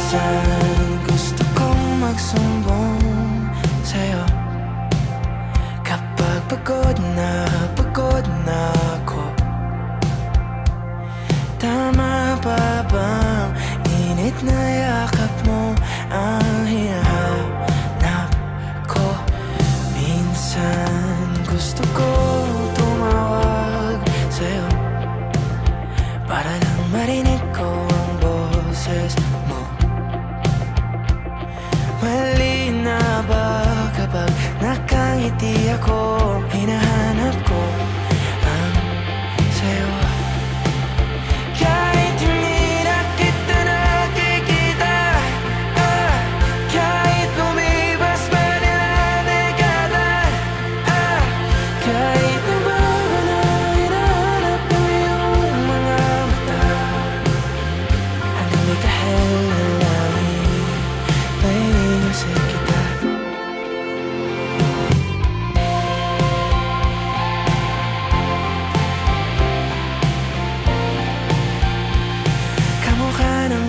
Minsan gusto kong magsumbong sa'yo kapag pagod na ako. Tama pa bang init na yakap mo ang hinahanap ko? Minsan gusto ko tumawag sa'yo para lang marinig ko ang boses mo. Mali na ba kapag nakangiti ako? Hinahanap ko ang sa'yo. Kahit hindi na kita nakikita, kahit lumipas pa nila dekada, kahit nabago na hinahanap ko yung mga mata, hanggang may kahel na langit, may inisip kita. Kamukha ng